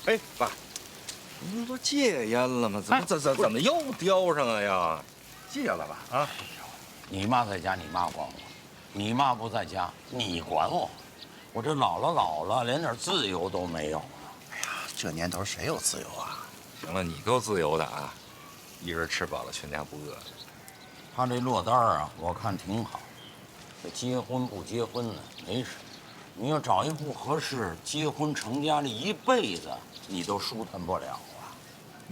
哎，爸，你不戒烟了吗？怎么又叼上了呀？戒了吧？啊！你妈在家，你妈管我；你妈不在家，你管我。我这老了，连点自由都没有了。哎呀，这年头谁有自由啊？行了，你够自由的啊！一人吃饱了，全家不饿。他这落单啊，我看挺好。这结婚不结婚的没事，你要找一不合适，结婚成家这一辈子你都舒坦不了啊。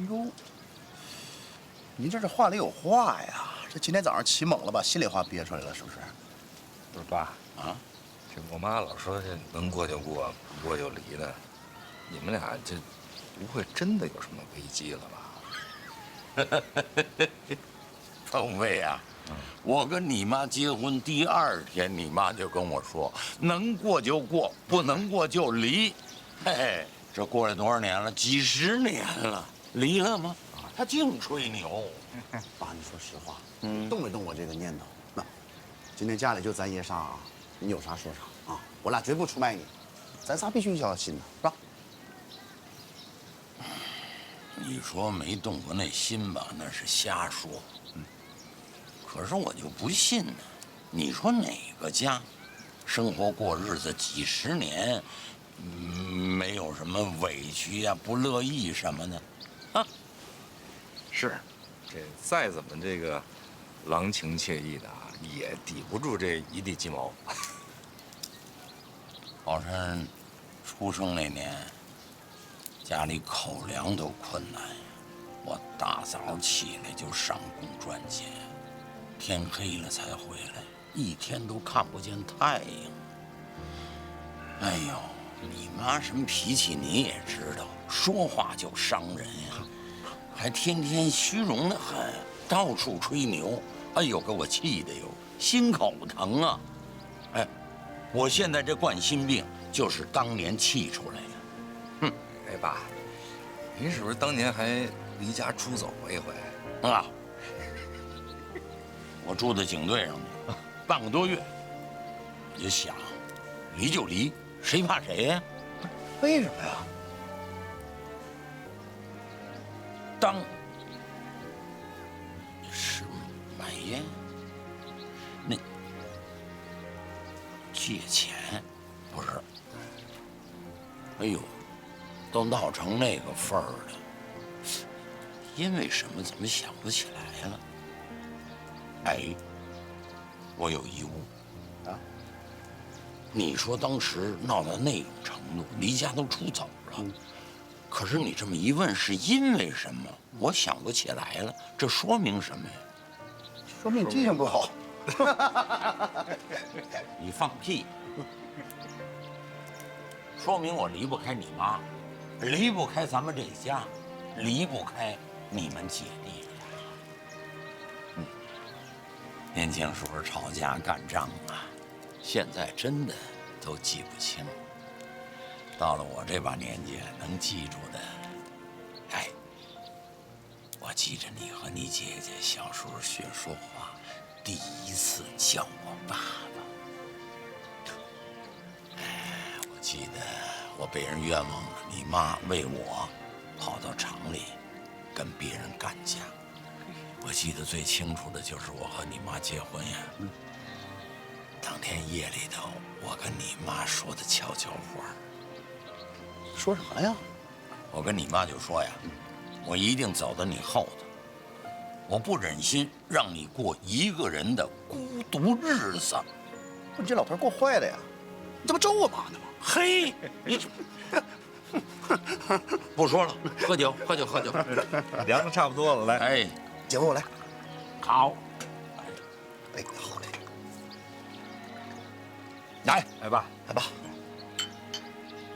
哟，您这话里有话呀！这今天早上起猛了，把心里话憋出来了，是不是？不是爸啊，这我妈老说这能过就过，不过就离的。你们俩这不会真的有什么危机了吧？凤飞啊，我跟你妈结婚第2天，你妈就跟我说，能过就过，不能过就离。嘿嘿，这过了多少年了？几十年了，离了吗？他净吹牛。爸，你说实话，动没动我这个念头？那今天家里就咱爷仨啊，你有啥说啥啊，我俩绝不出卖你，咱仨必须一条心的，是吧？你说没动过那心吧，那是瞎说。可是我就不信呢。你说哪个家，生活过日子几十年，没有什么委屈呀、不乐意什么的，啊？是，这再怎么这个郎情妾意的啊，也抵不住这一地鸡毛。宝山出生那年，家里口粮都困难呀。我大早起来就上工赚钱，天黑了才回来，一天都看不见太阳。哎呦，你妈什么脾气你也知道，说话就伤人呀，还天天虚荣的很，到处吹牛。哎呦，给我气的哟，心口疼啊！哎，我现在这冠心病就是当年气出来的。哼，哎，爸，您是不是当年还离家出走过一回？啊，我住在警队上呢，半个多月。我就想，离就离，谁怕谁呀？为什么呀？当是买烟，那借钱不是？哎呦，都闹成那个份儿了，因为什么？怎么想不起来了？哎，我有疑问啊！你说当时闹到那种程度，离家都出走了。可是你这么一问，是因为什么？我想不起来了，这说明什么呀？说明你记性不好。你放屁！说明我离不开你妈，离不开咱们这家，离不开你们姐弟俩。年轻时候吵架干仗啊，现在真的都记不清。到了我这把年纪，能记住的，哎，记着你和你姐姐小时候学说话，第一次叫我爸爸。我记得我被人冤枉了，你妈为我跑到厂里跟别人干架。我记得最清楚的就是我和你妈结婚呀。当天夜里头，我跟你妈说的悄悄话。说什么呀？我跟你妈就说呀，我一定走到你后头，我不忍心让你过一个人的孤独日子。不，你这老头够坏的呀！你这不咒我妈呢吗？嘿，你不说了，喝酒，喝酒，喝酒。凉的差不多了，来，哎，姐夫，我来。好，哎，好嘞。来吧，来吧。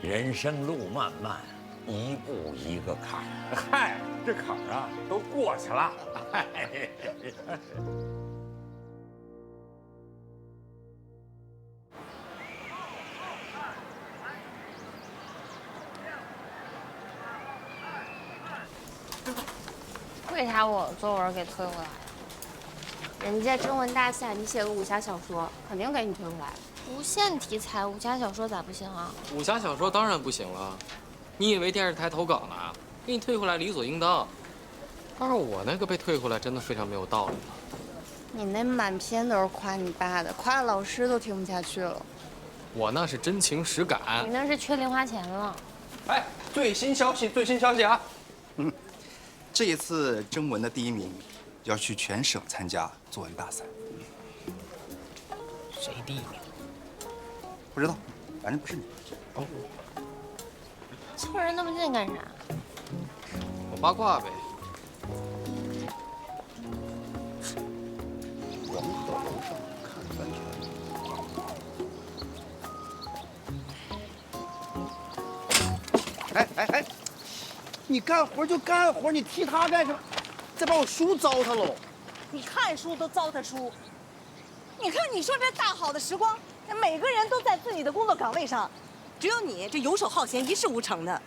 人生路漫漫，一步一个坎儿。嗨，这坎儿啊都过去了。为啥我作文给退回来了？人家征文大赛你写个武侠小说，肯定给你退回来了。无限题材武侠小说咋不行啊？武侠小说当然不行了，你以为电视台投稿呢？给你退回来理所应当。要是我那个被退回来，真的非常没有道理了。你那满篇都是夸你爸的，夸的老师都听不下去了。我那是真情实感。你那是缺零花钱了。哎，最新消息，最新消息啊！这一次征文的第1名要去全省参加作文大赛。谁第一名？不知道，反正不是你。凑人那么近干啥？我八卦呗。黄河楼上看帆船。哎哎哎，你干活就干活，你踢他干什么？再把我书糟蹋喽！你看书都糟蹋书。你看，你说这大好的时光，每个人都在自己的工作岗位上，只有你这游手好闲、一事无成的。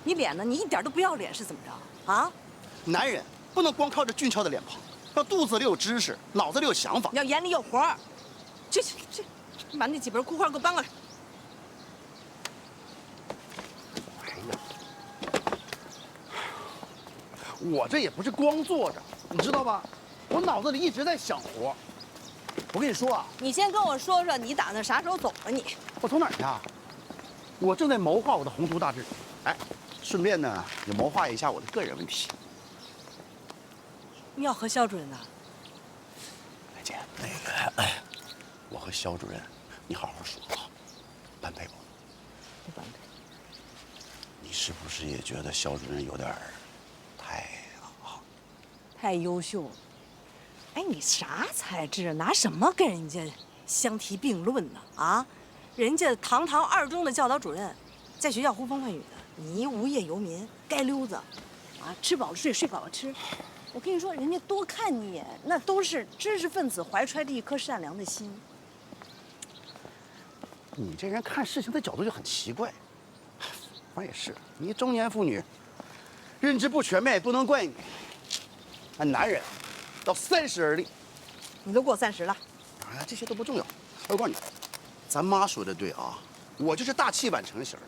你脸呢？你一点都不要脸，是怎么着啊？男人不能光靠着俊俏的脸庞，要肚子里有知识，脑子里有想法。要眼里有活儿。这，把那几本库画给我搬过来。哎呀，我这也不是光坐着，你知道吧？我脑子里一直在想活。我跟你说啊，你先跟我说说，你打算啥时候走啊？你我从哪儿去啊？我正在谋划我的宏图大志，哎，顺便呢也谋划一下我的个人问题。你要和肖主任呢？哎姐，那个，我和肖主任，你好好说啊，般配不？不般配。你是不是也觉得肖主任有点太优秀了。哎，你啥才智啊？拿什么跟人家相提并论呢？啊，人家堂堂2中的教导主任，在学校呼风唤雨的，你无业游民，街溜子，啊，吃饱了睡，睡饱了吃。我跟你说，人家多看你一眼，那都是知识分子怀揣着一颗善良的心。你这人看事情的角度就很奇怪。反正也是，你中年妇女，认知不全面，不能怪你。俺男人到30而立，你都过30了，哎，这些都不重要。我告诉你，咱妈说的对啊，我就是大器晚成型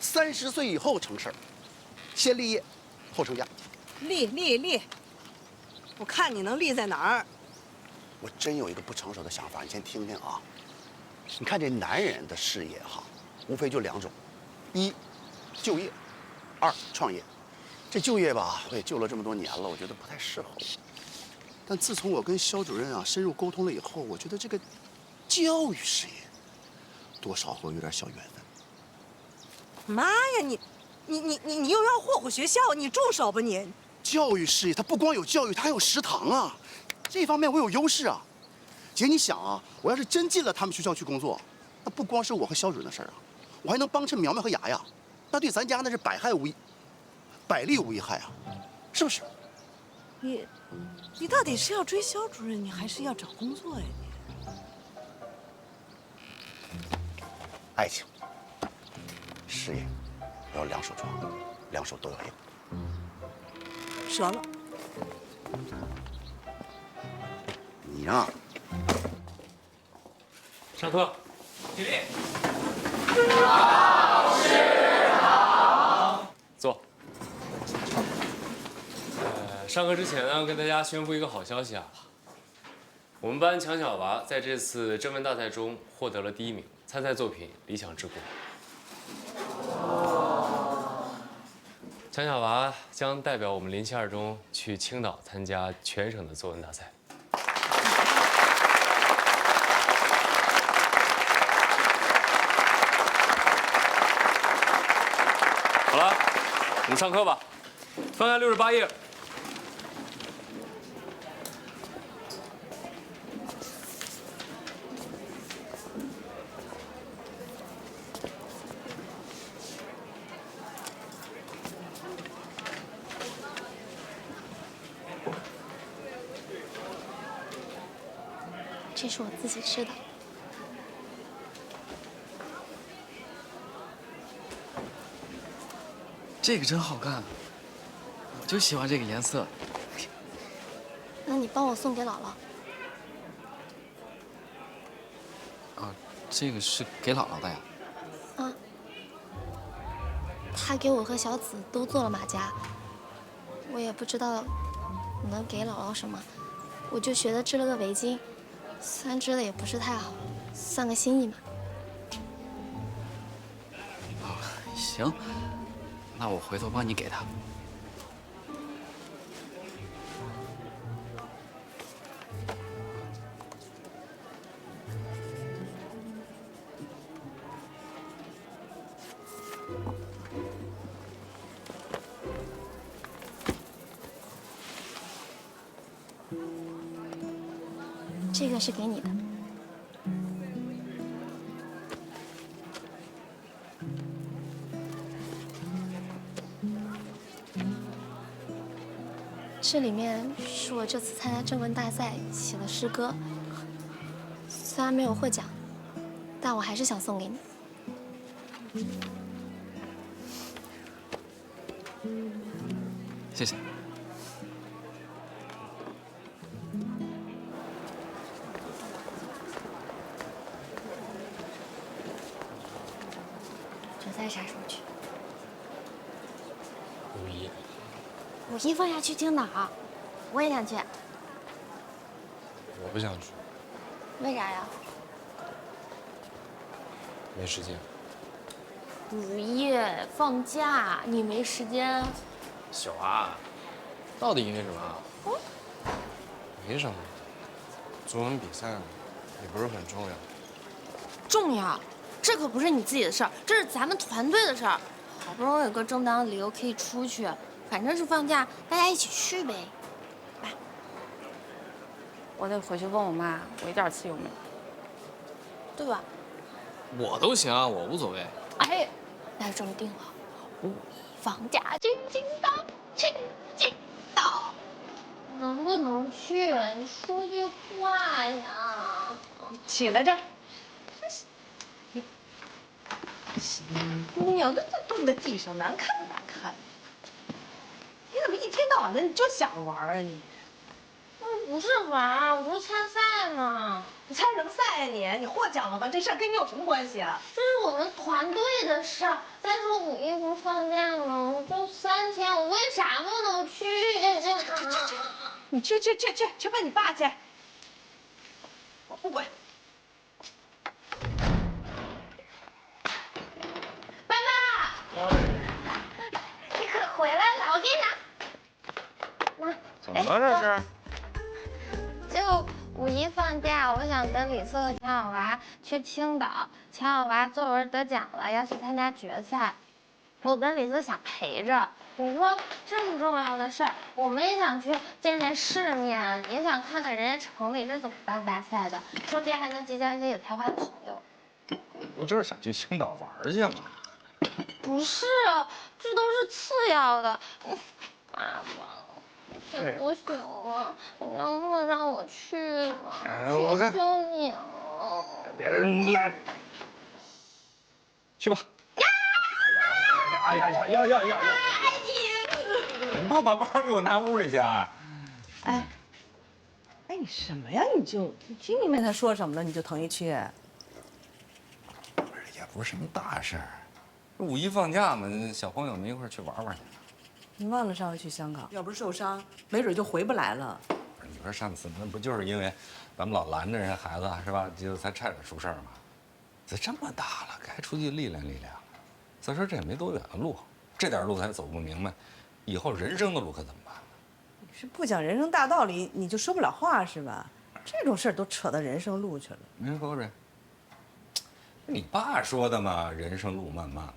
，30岁以后成事儿，先立业，后成家。立，我看你能立在哪儿？我真有一个不成熟的想法，你先听听啊。你看这男人的事业哈，无非就2种：1就业，2创业。这就业吧，我也就了这么多年了，我觉得不太适合我。但自从我跟肖主任啊深入沟通了以后，我觉得这个教育事业多少会有点小缘分。妈呀，你又要霍霍学校，你住手吧你！教育事业它不光有教育，它还有食堂啊，这方面我有优势啊。姐，你想啊，我要是真进了他们学校去工作，那不光是我和肖主任的事儿啊，我还能帮衬苗苗和雅雅，那对咱家那是百利无一害啊，是不是？你到底是要追肖主任，你还是要找工作呀你？爱情、事业，我要2手抓，2手都要硬。折了，你呀，上课。起立。坐。上课之前呢，跟大家宣布一个好消息啊，我们班强小娃在这次征文大赛中获得了第1名，参赛作品《理想之国》。强小娃将代表我们临溪二中去青岛参加全省的作文大赛。好了，我们上课吧。翻开68页。这是我自己吃的。这个真好看，我就喜欢这个颜色。那你帮我送给姥姥。啊，这个是给姥姥的呀？啊。她给我和小紫都做了马甲，我也不知道能给姥姥什么，我就学着织了个围巾，虽然织的也不是太好，算个心意嘛。啊，行，那我回头帮你给她。这个是给你的。这里面是我这次参加征文大赛写的诗歌，虽然没有获奖，但我还是想送给你。谢谢。决赛啥时候去？5·1。5·1放假去青岛，我也想去。我不想去，为啥呀？没时间。5·1放假，你没时间？小娃，到底因为什么啊？没什么，作文比赛嘛，也不是很重要。重要，这可不是你自己的事儿，这是咱们团队的事儿。好不容易有个正当的理由可以出去，反正是放假，大家一起去呗。来，我得回去问我妈，我一点气都没有，对吧？我都行，我无所谓。哎，那就这么定了。5·1放假去青岛，去青岛，能不能去？你说句话呀！起来这儿。你要这蹲在地上，难看难看。你怎么一天到晚的你就想玩啊你？不是玩，我不是参赛吗？你参什么赛呀你？你获奖了吗？这事儿跟你有什么关系啊？这是我们团队的事儿。再说5·1不是放假吗？我就3天，我为啥不能去？你去问你爸去。我不管。爸爸，你可回来了，我给你拿。拿。怎么了这是？就5·1放假，我想跟李瑟和强小娃去青岛。强小娃作文得奖了，要去参加决赛。我跟李瑟想陪着。你说这么重要的事儿，我们也想去见见世面，也想看看人家城里是怎么办大赛的，顺便还能结交一些有才华的朋友。不就是想去青岛玩去吗？不是，这都是次要的。爸爸，我不行了，你能不能让我去吗？我看，求你了。别人来，去吧。哎呀！你爸把包给我拿屋里去啊！哎，哎，你什么呀？你听明白他说什么了，你就同意去？也不是什么大事儿，五一放假嘛，小朋友们一块儿去玩玩去。你忘了上回去香港，要不是受伤，没准就回不来了。你说上次那不就是因为咱们老拦着人家孩子是吧？就才差点出事儿嘛。这这么大了，该出去历练历练了。再说这也没多远的路，这点路才走不明白，以后人生的路可怎么办？你是不讲人生大道理，你就说不了话是吧？这种事儿都扯到人生路去了。没人口水。你爸说的嘛，人生路漫漫。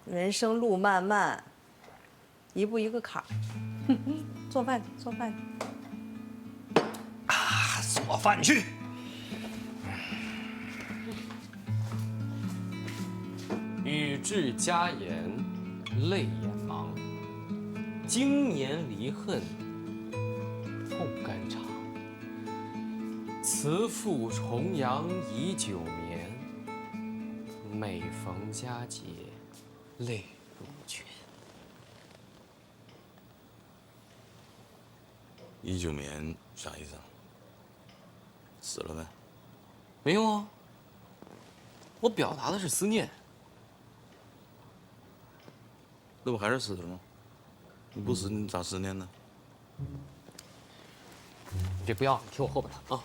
人生路漫漫，一步一个坎儿。做饭，做饭。啊，做饭去。语至家言，泪眼盲。经年离恨，痛肝肠。慈父重阳已久眠，每逢佳节泪如泉。已久眠啥意思啊？死了呗？没有啊，我表达的是思念。那不还是死了吗？你不死你咋思念呢？你别不要，你听我后边的啊。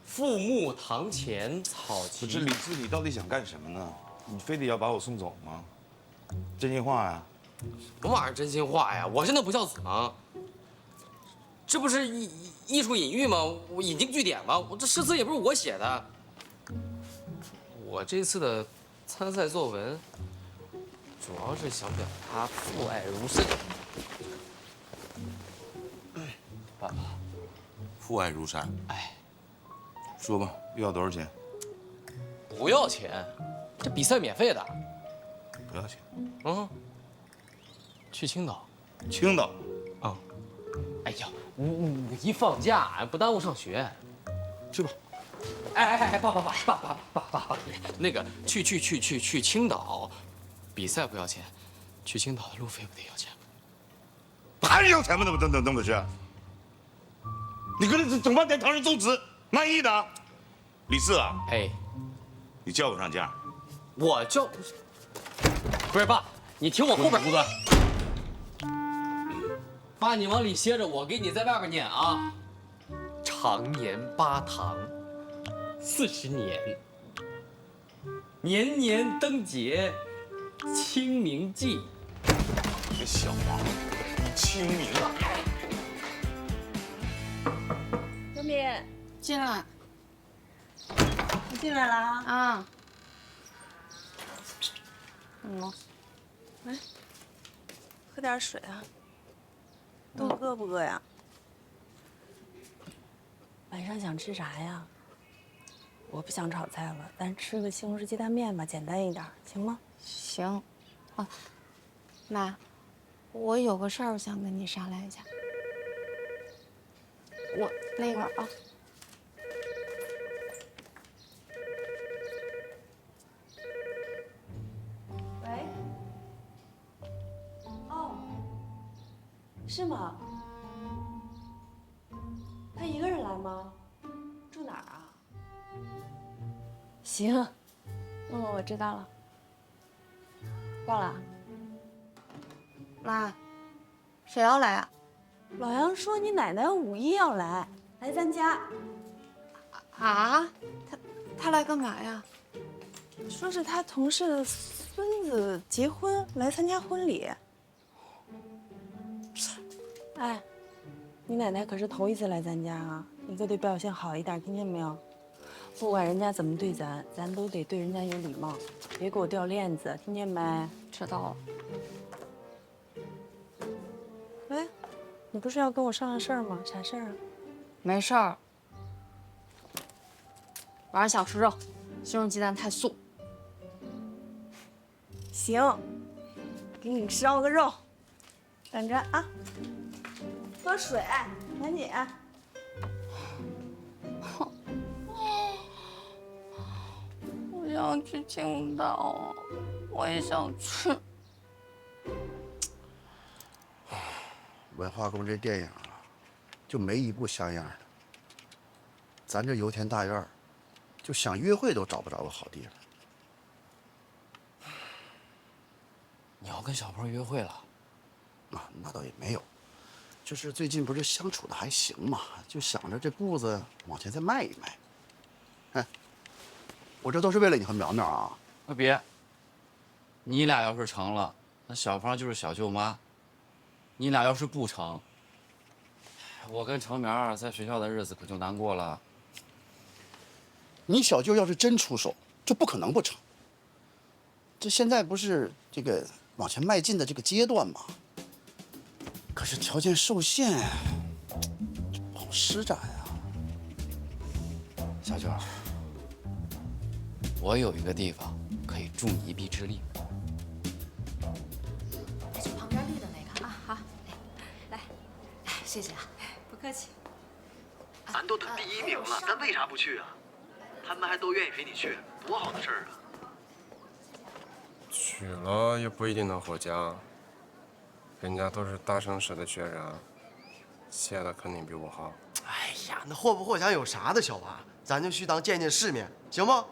父母堂前草不萁。是李治，你到底想干什么呢？你非得要把我送走吗？真心话呀！什么玩意儿真心话呀？我是那不孝子吗？这不是艺术隐喻吗？我引经据典吗？我这诗词也不是我写的。我这次的参赛作文，主要是想表达父爱如山。爸爸，父爱如山。哎，说吧，又要多少钱？不要钱，这比赛免费的。不要钱。嗯，去青岛。青岛。啊。哎呀，五一放假，不耽误上学。去吧。哎，爸，那个去青岛，比赛不要钱，去青岛的路费不得要钱吗？还是要钱吗？那么回事？你搁这整半天唐人宋词，满意的？李四啊，哎，你叫我上架。我叫，不是爸，你听我后边。爸，你往里歇着，我给你在外边念啊。常年八堂，40年，年年灯节，清明祭。这小王，清明啊！小敏，进来。你进来了啊？啊。来，喝点水啊。肚子饿不饿呀？晚上想吃啥呀？我不想炒菜了，咱吃个西红柿鸡蛋面吧，简单一点，行吗？行。啊，妈，我有个事儿想跟你商量一下。我那个啊。喂。哦。是吗？他一个人来吗？住哪儿啊？行，我知道了。挂了。妈，谁要来啊？老杨说你奶奶5一要来咱家。啊？他来干嘛呀？说是他同事的孙子结婚，来参加婚礼。哎，你奶奶可是头一次来咱家啊，你可得表现好一点，听见没有？不管人家怎么对咱，咱都得对人家有礼貌，别给我掉链子，听见没？知道了。喂，你不是要跟我商量事儿吗？啥事儿啊？没事儿。晚上想吃肉，西红柿鸡蛋太素。行，给你烧个肉，等着啊。喝水，赶紧。我想去青岛，我也想去。文化宫这电影啊，就没一部像样的。咱这油田大院，就想约会都找不着个好地方。你要跟小鹏约会了？啊，那倒也没有，就是最近不是相处的还行嘛，就想着这步子往前再迈一迈。哎，我这都是为了你和苗苗啊。那别，你俩要是成了，那小芳就是小舅妈；你俩要是不成，我跟程苗在学校的日子可就难过了。你小舅要是真出手，这不可能不成。这现在不是这个往前迈进的这个阶段吗？可是条件受限，这不好施展啊。小舅，我有一个地方可以助你一臂之力。就旁边绿的那个啊，好，来，谢谢啊，不客气。咱都得第1名了，咱为啥不去啊？他们还都愿意陪你去，多好的事儿啊！去了也不一定能获奖，人家都是大城市的学生，写的肯定比我好。哎呀，那获不获奖有啥的，小娃，咱就去当见见世面，行吗？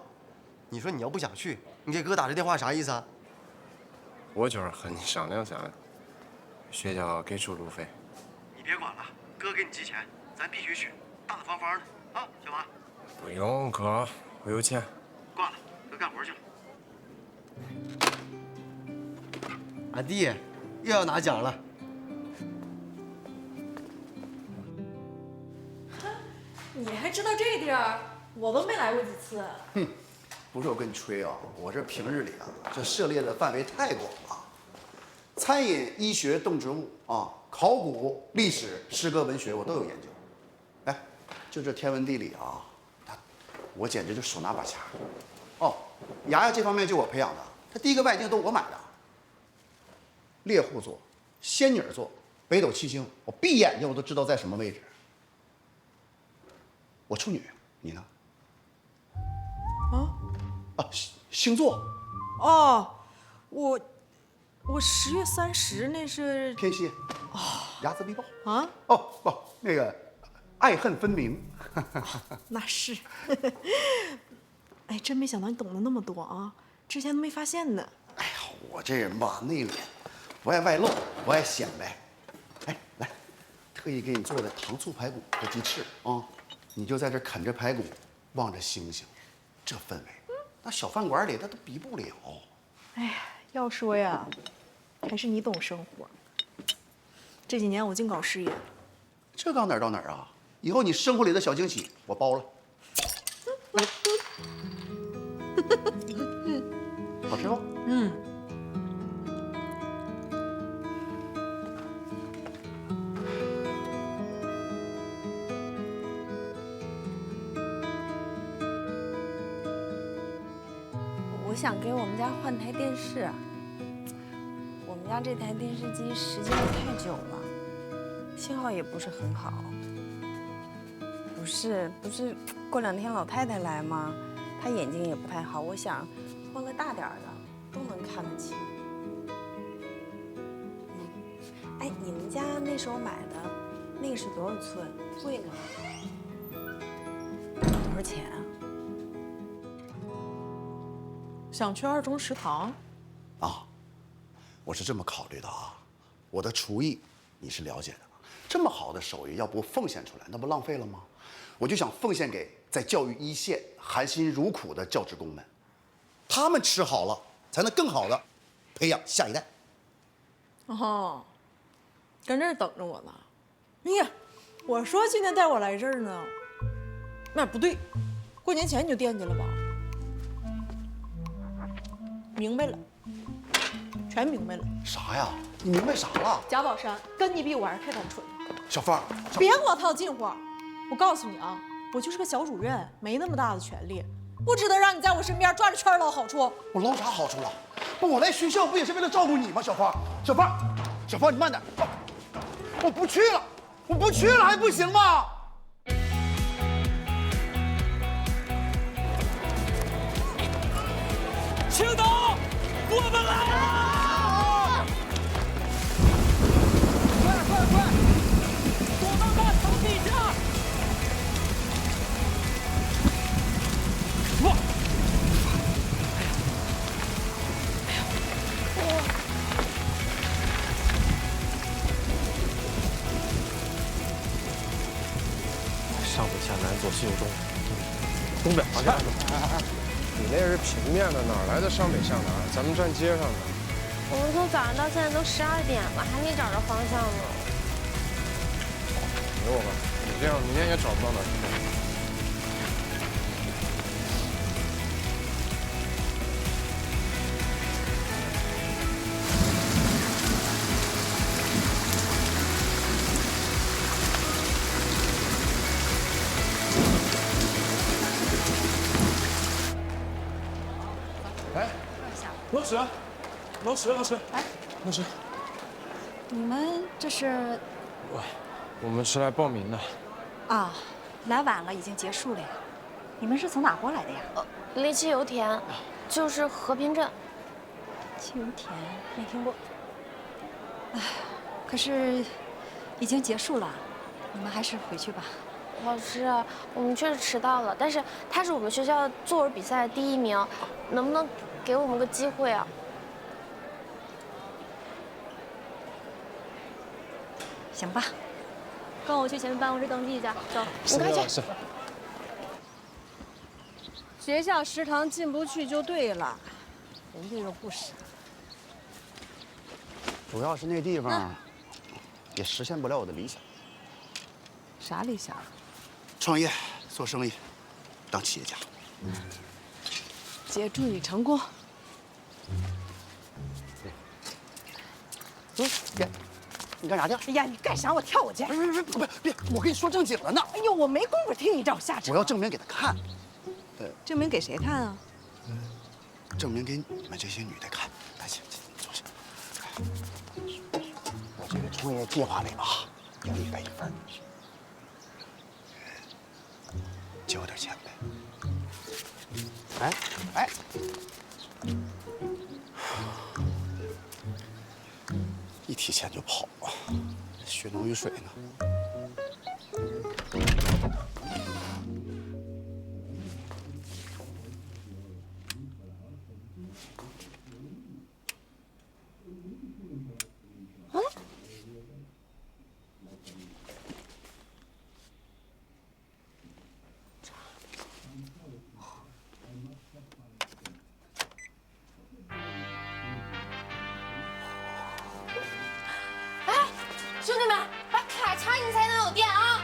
你说你要不想去，你给哥打这电话啥意思啊？我就是和你商量商量，学校给出路费。你别管了，哥给你寄钱，咱必须去，大大方方的啊，小娃。不用哥，我有钱。挂了，哥干活去了。俺弟又要拿奖了。你还知道这地儿？我都没来过几次。哼，不是我跟你吹啊，我这平日里啊，这涉猎的范围太广了，餐饮、医学、动植物啊，考古、历史、诗歌、文学，我都有研究。哎，就这天文地理啊，我简直就手拿把掐。哦，牙牙这方面就我培养的，他第一个外镜都我买的。猎户座、仙女座、北斗七星，我闭眼睛我都知道在什么位置。我处女，你呢？啊，星座。哦，我10月30那是天蝎。哦，睚眦必报。啊？哦不，那个爱恨分明。那是。哎，真没想到你懂得那么多啊！之前都没发现呢。哎呀，我这人吧内敛，不爱外露，不爱显摆。哎，来，特意给你做的糖醋排骨和鸡翅啊，你就在这啃着排骨，望着星星，这氛围，那小饭馆里那都比不了。哎呀，要说呀，还是你懂生活。这几年我净搞事业，这搞哪儿到哪儿啊？以后你生活里的小惊喜我包了。来，好吃不？嗯。我想给我们家换台电视，我们家这台电视机时间太久了，信号也不是很好。不是，过2天老太太来吗？她眼睛也不太好，我想换个大点儿的，都能看得清。哎，你们家那时候买的那个是多少寸？贵吗？多少钱啊？想去2中食堂？啊，我是这么考虑的啊，我的厨艺你是了解的，这么好的手艺要不奉献出来，那不浪费了吗？我就想奉献给在教育一线含辛茹苦的教职工们，他们吃好了，才能更好的培养下一代。哦，跟这儿等着我呢。哎呀，我说今天带我来这儿呢，那不对，过年前你就惦记了吧？明白了，全明白了。啥呀？你明白啥了？贾宝山跟你比，我还是太单纯。小芳，别给我套近乎。我告诉你啊，我就是个小主任，没那么大的权利，不值得让你在我身边转着圈捞好处。我捞啥好处了？不，我来学校不也是为了照顾你吗？小芳，小芳，小芳，你慢点。我不去了，我不去了还不行吗？青岛，我们来了！快！北向南左西右中，东北方向。你那是平面的，哪来的上北向南？咱们站街上的。我们从早上到现在都12点了，还没找着方向呢。给我吧，你这样明天也找不到哪儿去。老师，哎，老师，你们这是？我们是来报名的。啊，来晚了，已经结束了呀。你们是从哪过来的呀？离奇油田，就是和平镇。汽油田没听过。哎，可是已经结束了，你们还是回去吧。老师，我们确实迟到了，但是他是我们学校作文比赛的第1名，能不能给我们个机会啊？行吧，跟我去前面办公室登记一下，走，你快去。学校食堂进不去就对了，人家又不傻。主要是那地方也实现不了我的理想。啥理想？创业、做生意、当企业家。姐祝你成功。别，你干啥去？哎呀，你干啥？我跳舞去。别，我跟你说正经的呢。哎呦，我没工夫听你这瞎扯。我要证明给他看。证明给谁看啊？证明给你们这些女的看。来，请坐下。我这个创业计划里吧，有你的一份。借我点钱呗。哎，一提钱就跑啊，血浓于水呢。兄弟们，把卡插进才能有电啊！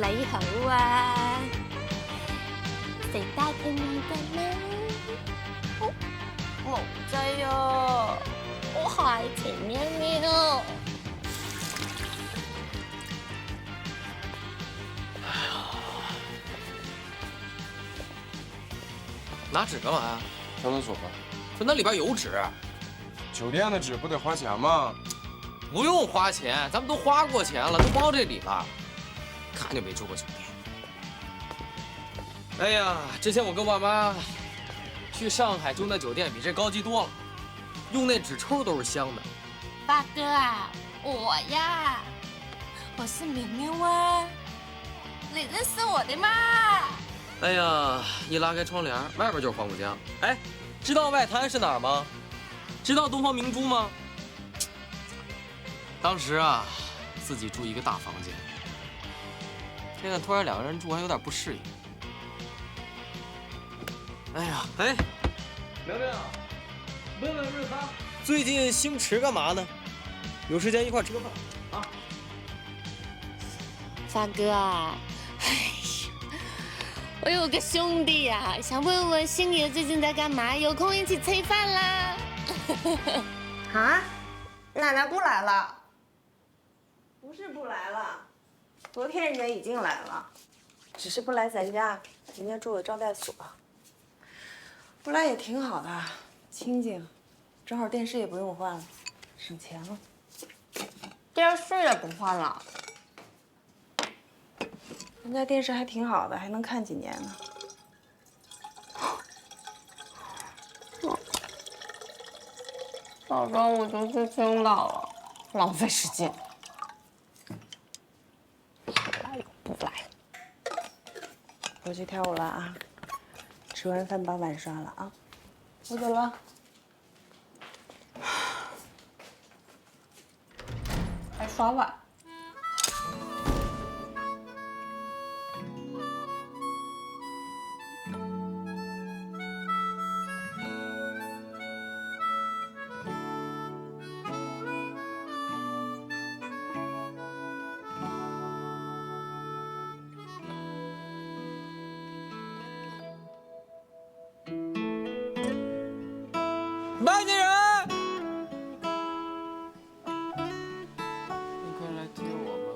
你好啊，誰帶給你的呢？冇仔啊，我係甜喵喵。拿纸干嘛呀？上厕所吧。说那里边有纸。酒店的纸不得花钱吗？不用花钱，咱们都花过钱了，都包这里了。看就没住过酒店。哎呀，之前我跟爸妈去上海住那酒店比这高级多了，用那纸抽都是香的。八哥啊，我呀，我是明明啊，你认识我的吗？哎呀，一拉开窗帘，外边就是黄浦江。哎，知道外滩是哪儿吗？知道东方明珠吗？当时啊，自己住一个大房间，现在突然两个人住还有点不适应。哎呀，哎，苗苗，问问润发，最近星驰干嘛呢？有时间一块吃个饭啊。发哥啊，哎呀，我有个兄弟呀，想问问星爷最近在干嘛，有空一起吃饭啦。啊，奶奶不来了？不是不来了，昨天人家已经来了，只是不来咱家，人家住的招待所。不来也挺好的，清静，正好电视也不用换了，省钱了。电视也不换了，人家电视还挺好的，还能看几年呢。早知道我就去青岛了，浪费时间。来不来？我去跳舞了啊！吃完饭把碗刷了啊！我走了。还刷碗？外地人，你快来接我吧。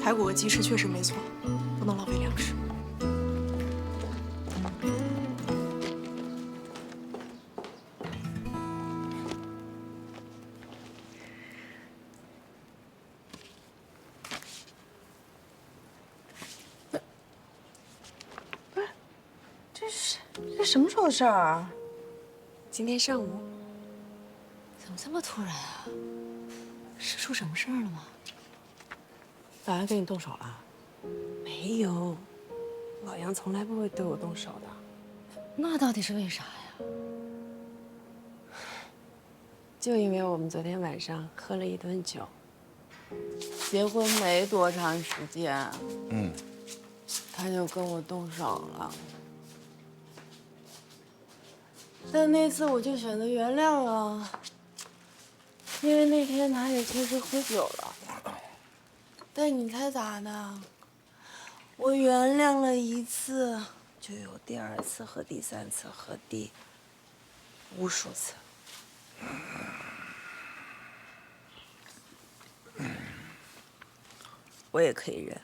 排骨和鸡翅确实没错，不能浪费粮食。这什么时候的事儿啊？今天上午。怎么这么突然啊？是出什么事儿了吗？老杨对你动手了？没有，老杨从来不会对我动手的。那到底是为啥呀？就因为我们昨天晚上喝了一顿酒，结婚没多长时间，他就跟我动手了。但那次我就选择原谅了，因为那天他也确实喝酒了。但你猜咋的？我原谅了一次，就有第二次和第三次和第无数次。我也可以忍，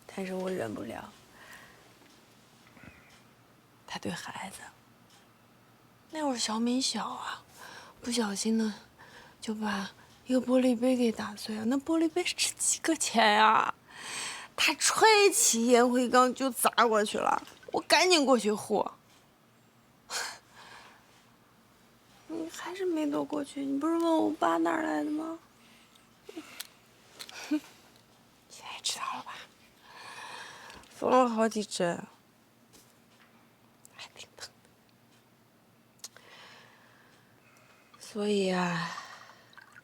但是我忍不了他对孩子。那会儿小敏小啊，不小心呢就把一个玻璃杯给打碎了。那玻璃杯值几个钱呀？他吹起烟灰缸就砸过去了，我赶紧过去护。你还是没躲过去。你不是问我爸哪儿来的吗？现在知道了吧？缝了好几针，还挺疼的。所以啊，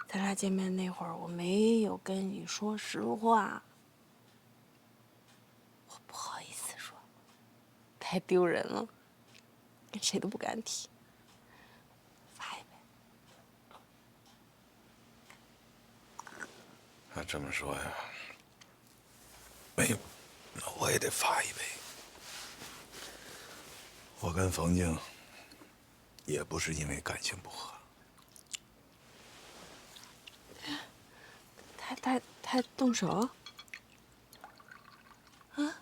咱俩见面那会儿，我没有跟你说实话，我不好意思说，太丢人了，跟谁都不敢提。那这么说呀，没有，那我也得罚一杯。我跟冯静也不是因为感情不和。他动手？啊？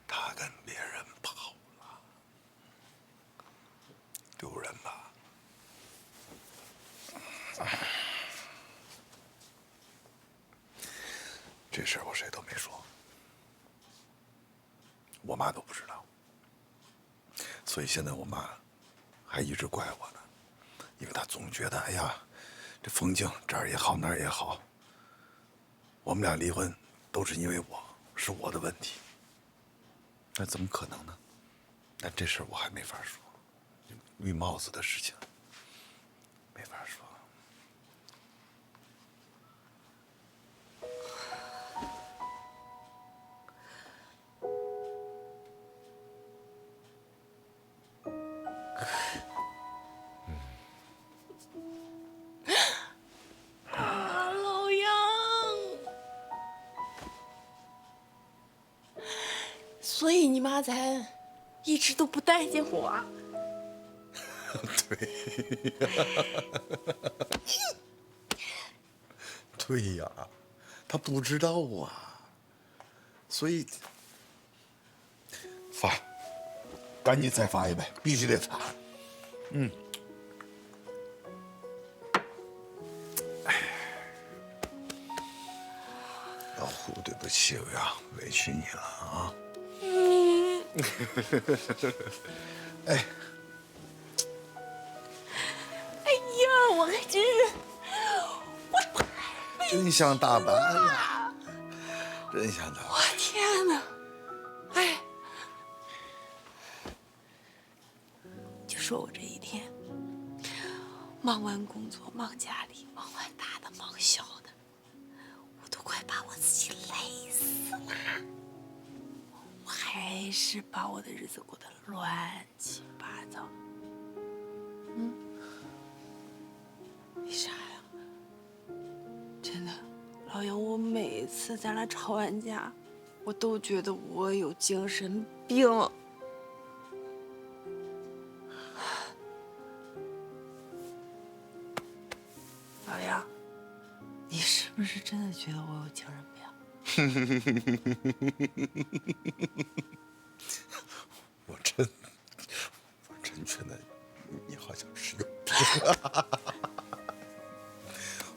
他跟别人跑了，丢人吧？这事儿我谁都没说，我妈都不知道，所以现在我妈还一直怪我呢，因为她总觉得，哎呀，这风景这儿也好那儿也好，我们俩离婚都是因为是我的问题，那怎么可能呢？但这事儿我还没法说，绿帽子的事情没法说。老杨，所以你妈才一直都不待见我啊？对，对呀，他不知道啊，所以发，赶紧再发一杯，必须得发。老胡，对不起，我呀，委屈你了啊。哎。哎呀，我还真是，真像大白呀，真像大白。我天哪！哎，就说我这一天，忙完工作，忙家里，忙完大的，忙小的，我都快把我自己累死了。我还是把我的日子过得乱七八糟。为啥呀？真的，老杨，我每次咱俩吵完架，我都觉得我有精神病。老杨，你是不是真的觉得我有精神病？我真觉得你好像是有病。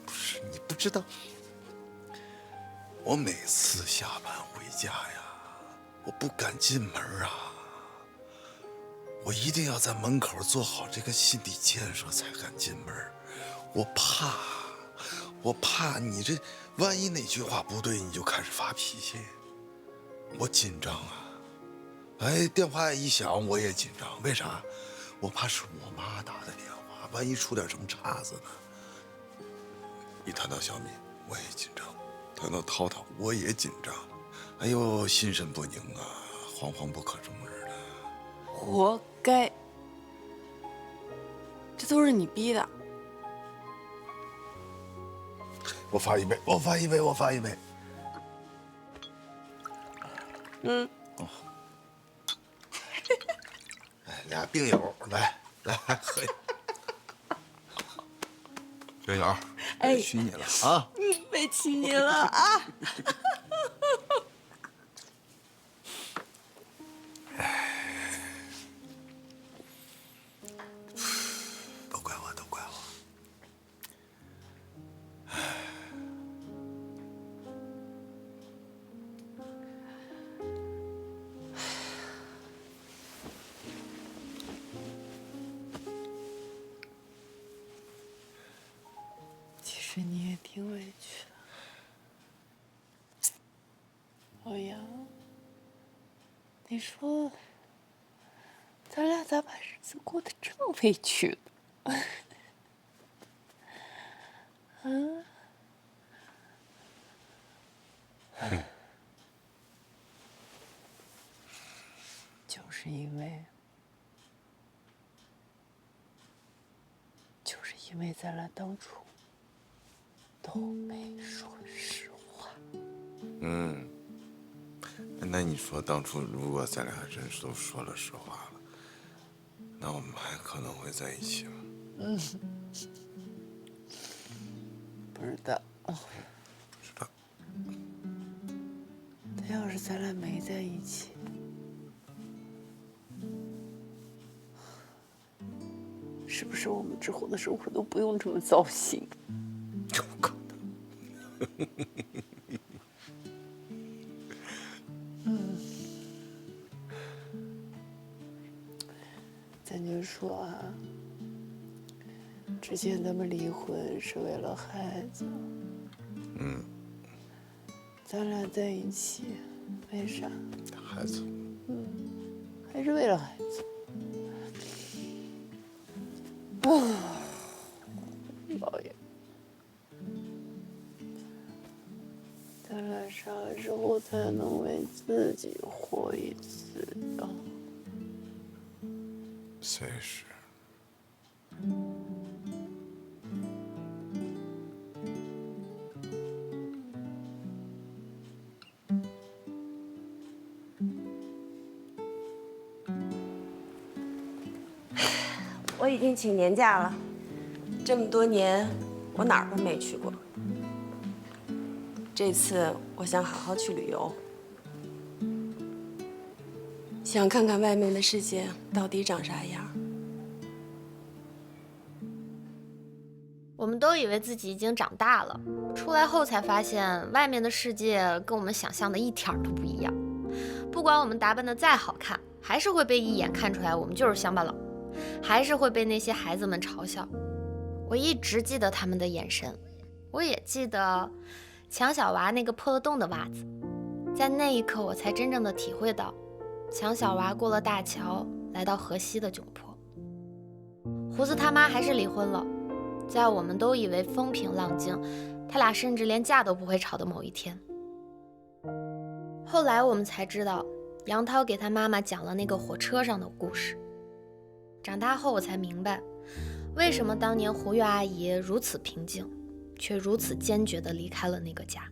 不是你不知道，我每次下班回家呀，我不敢进门啊，我一定要在门口做好这个心理建设才敢进门。我怕你这万一哪句话不对，你就开始发脾气，我紧张啊。哎，电话一响我也紧张，为啥？我怕是我妈打的电话，万一出点什么岔子呢？一谈到小敏，我也紧张；谈到涛涛，我也紧张。哎呦，心神不宁啊，惶惶不可终日的。活该，这都是你逼的。我发一杯，我发一杯，我发一杯。哦。哎，俩病友，来喝。月瑶，委屈你了啊！委屈你了啊！都怪我，都怪我。其实你也挺委屈的，老杨。你说，咱俩咋把日子过得这么委屈呢？就是因为咱俩当初都没说实话。嗯，那你说当初如果咱俩真都说了实话了，那我们还可能会在一起吗？嗯，不知道。不知道。他要是咱俩没在一起，是不是我们之后的生活都不用这么糟心？有可能。咱就说啊，之前咱们离婚是为了孩子，咱俩在一起，为啥？孩子。还是为了孩子。老爷，咱俩啥时候才能为自己活一次呀？随时。我已经请年假了，这么多年我哪儿都没去过。这次我想好好去旅游，想看看外面的世界到底长啥样。我们都以为自己已经长大了，出来后才发现，外面的世界跟我们想象的一点儿都不一样。不管我们打扮得再好看，还是会被一眼看出来我们就是乡巴佬，还是会被那些孩子们嘲笑。我一直记得他们的眼神，我也记得强小娃那个破了洞的袜子。在那一刻，我才真正的体会到，强小娃过了大桥，来到河西的窘迫。胡子他妈还是离婚了。在我们都以为风平浪静，他俩甚至连架都不会吵的某一天，后来我们才知道，杨涛给他妈妈讲了那个火车上的故事。长大后我才明白，为什么当年胡月阿姨如此平静，却如此坚决地离开了那个家。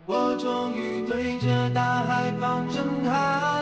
我终于对着大海放声喊。